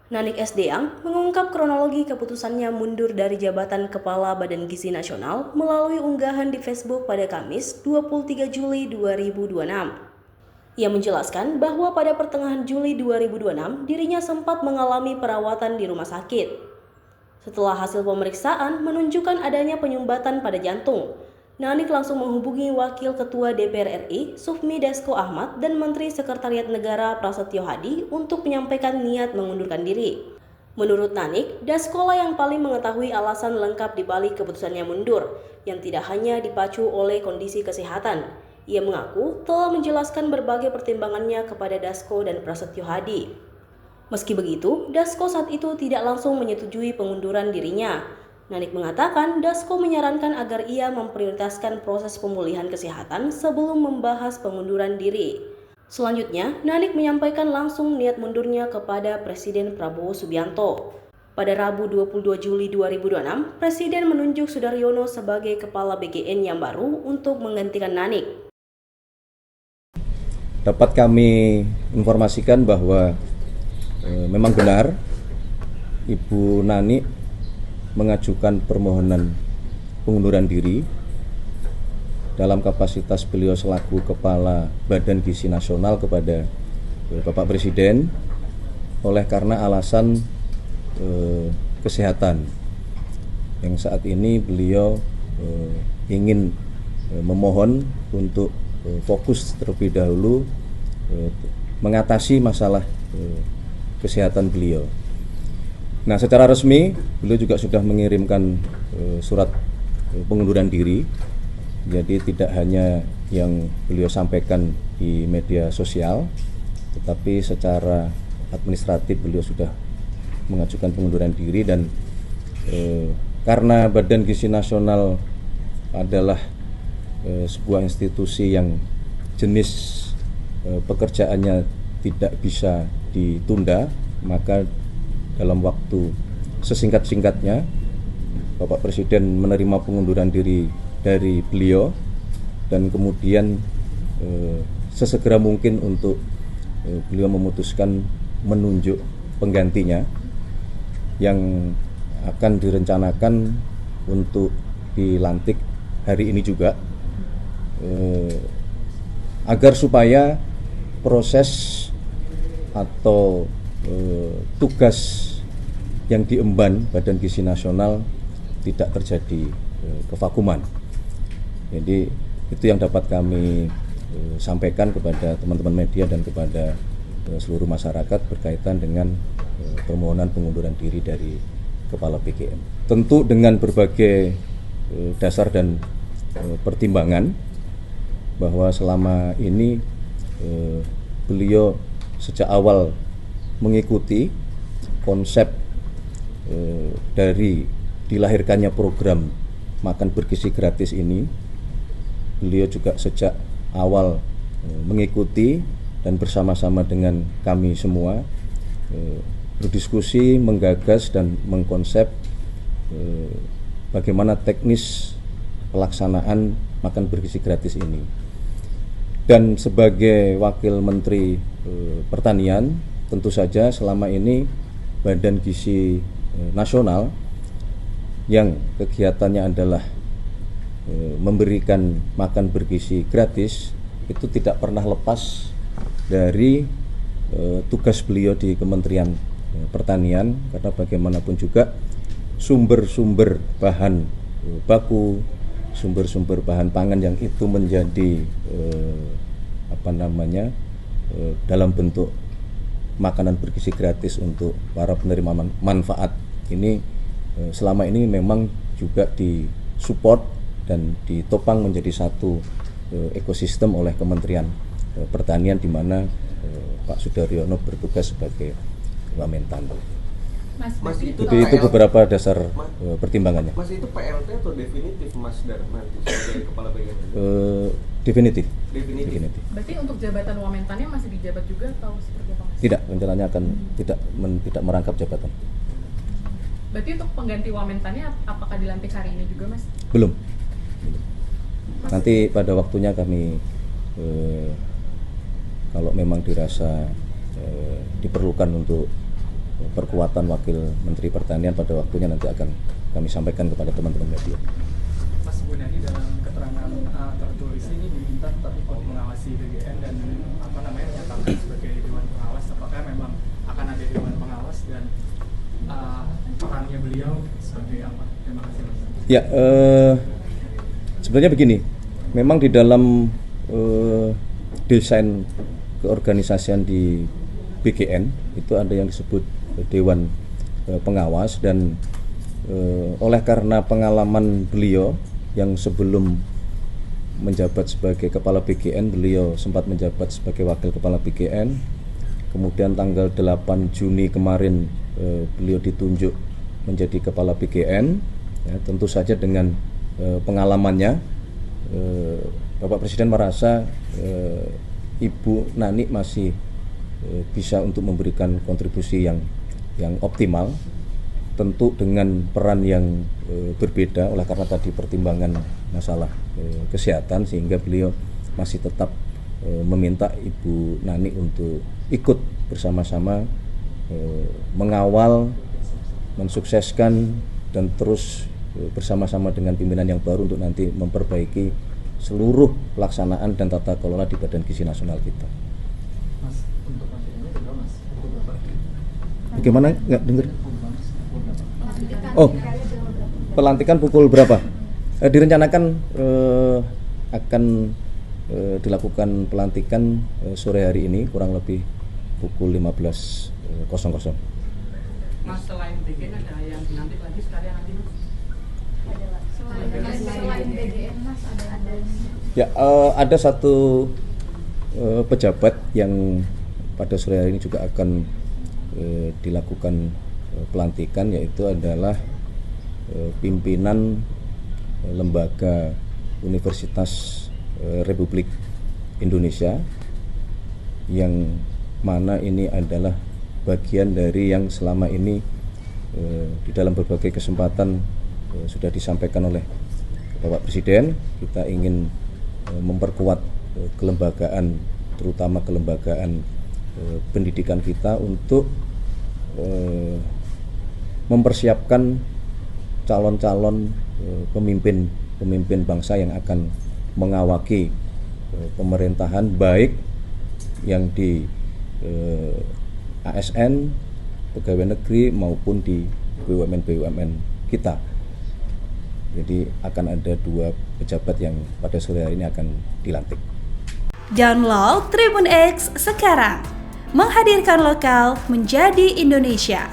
Nanik SDang mengungkap kronologi keputusannya mundur dari jabatan Kepala Badan Gizi Nasional melalui unggahan di Facebook pada Kamis 23 Juli 2026. Ia menjelaskan bahwa pada pertengahan Juli 2026 dirinya sempat mengalami perawatan di rumah sakit. Setelah hasil pemeriksaan menunjukkan adanya penyumbatan pada jantung, Nanik langsung menghubungi Wakil Ketua DPR RI, Sufmi Dasko Ahmad, dan Menteri Sekretariat Negara Prasetyo Hadi untuk menyampaikan niat mengundurkan diri. Menurut Nanik, Dasko lah yang paling mengetahui alasan lengkap dibalik keputusannya mundur, yang tidak hanya dipacu oleh kondisi kesehatan. Ia mengaku telah menjelaskan berbagai pertimbangannya kepada Dasko dan Prasetyo Hadi. Meski begitu, Dasko saat itu tidak langsung menyetujui pengunduran dirinya. Nanik mengatakan Dasko menyarankan agar ia memprioritaskan proses pemulihan kesehatan sebelum membahas pengunduran diri. Selanjutnya, Nanik menyampaikan langsung niat mundurnya kepada Presiden Prabowo Subianto. Pada Rabu 22 Juli 2026, Presiden menunjuk Sudaryono sebagai Kepala BGN yang baru untuk menggantikan Nanik. Dapat kami informasikan bahwa memang benar Ibu Nanik mengajukan permohonan pengunduran diri dalam kapasitas beliau selaku Kepala Badan Gizi Nasional kepada Bapak Presiden oleh karena alasan kesehatan yang saat ini beliau ingin memohon untuk fokus terlebih dahulu mengatasi masalah kesehatan beliau. Nah, secara resmi beliau juga sudah mengirimkan surat pengunduran diri. Jadi tidak hanya yang beliau sampaikan di media sosial, tetapi secara administratif beliau sudah mengajukan pengunduran diri. Dan karena Badan Gizi Nasional adalah sebuah institusi yang jenis pekerjaannya tidak bisa ditunda, maka dalam waktu sesingkat-singkatnya Bapak Presiden menerima pengunduran diri dari beliau dan kemudian sesegera mungkin untuk beliau memutuskan menunjuk penggantinya yang akan direncanakan untuk dilantik hari ini juga, agar supaya proses atau tugas yang diemban Badan Gizi Nasional tidak terjadi kevakuman. Jadi itu yang dapat kami sampaikan kepada teman-teman media dan kepada seluruh masyarakat berkaitan dengan permohonan pengunduran diri dari Kepala BGN. Tentu dengan berbagai dasar dan pertimbangan bahwa selama ini beliau sejak awal mengikuti konsep dari dilahirkannya program makan bergizi gratis ini. Beliau juga sejak awal mengikuti dan bersama-sama dengan kami semua berdiskusi, menggagas dan mengkonsep bagaimana teknis pelaksanaan makan bergizi gratis ini. Dan sebagai Wakil Menteri Pertanian, tentu saja selama ini Badan Gizi Nasional yang kegiatannya adalah memberikan makan bergizi gratis itu tidak pernah lepas dari tugas beliau di Kementerian Pertanian, karena bagaimanapun juga sumber-sumber bahan baku, sumber-sumber bahan pangan yang itu menjadi dalam bentuk makanan bergizi gratis untuk para penerima manfaat ini selama ini memang juga disupport dan ditopang menjadi satu ekosistem oleh Kementerian Pertanian, di mana Pak Sudaryono bertugas sebagai Wamentan. Mas itu beberapa dasar pertimbangannya. Mas itu PLT atau definitif Mas Dar nanti sebagai Kepala BGN? Definitif. Berarti untuk jabatan Wamentannya masih dijabat juga atau seperti apa, Mas? Tidak, rencananya akan tidak merangkap jabatan. Berarti untuk pengganti Wamentannya apakah dilantik hari ini juga, Mas? Belum. Nanti pada waktunya kami kalau memang dirasa diperlukan untuk perkuatan Wakil Menteri Pertanian pada waktunya nanti akan kami sampaikan kepada teman-teman media. Mas Gunadi dalam keterangan tertulis ini diminta tetap ikut mengawasi BGN dan menyatakan sebagai Dewan Pengawas. Apakah memang akan ada Dewan Pengawas dan perannya beliau sebagai apa? Terima kasih Mas. Ya, sebenarnya begini, memang di dalam desain keorganisasian di BGN itu ada yang disebut Dewan Pengawas, dan oleh karena pengalaman beliau yang sebelum menjabat sebagai Kepala BGN, beliau sempat menjabat sebagai Wakil Kepala BGN, kemudian tanggal 8 Juni kemarin beliau ditunjuk menjadi Kepala BGN, ya, tentu saja dengan pengalamannya Bapak Presiden merasa Ibu Nani masih bisa untuk memberikan kontribusi yang optimal, tentu dengan peran yang berbeda oleh karena tadi pertimbangan masalah kesehatan, sehingga beliau masih tetap meminta Ibu Nani untuk ikut bersama-sama mengawal, mensukseskan, dan terus bersama-sama dengan pimpinan yang baru untuk nanti memperbaiki seluruh pelaksanaan dan tata kelola di Badan Gizi Nasional kita. Mas, untuk ini juga Mas, Bagaimana? Nggak dengar? Oh, pelantikan pukul berapa? Direncanakan akan dilakukan pelantikan sore hari ini kurang lebih pukul 15.00. Mas, selain BGN ada yang dilantik lagi sekalian nanti Mas? Selain BGN Mas ada. Ya, ada satu pejabat yang pada sore hari ini juga akan dilakukan pelantikan, yaitu adalah pimpinan lembaga Universitas Republik Indonesia, yang mana ini adalah bagian dari yang selama ini di dalam berbagai kesempatan sudah disampaikan oleh Bapak Presiden. Kita ingin memperkuat kelembagaan, terutama kelembagaan pendidikan kita, untuk mempersiapkan calon-calon pemimpin bangsa yang akan mengawaki pemerintahan, baik yang di ASN, pegawai negeri, maupun di BUMN kita. Jadi akan ada 2 pejabat yang pada sore hari ini akan dilantik. Download Tribun X sekarang, menghadirkan lokal menjadi Indonesia.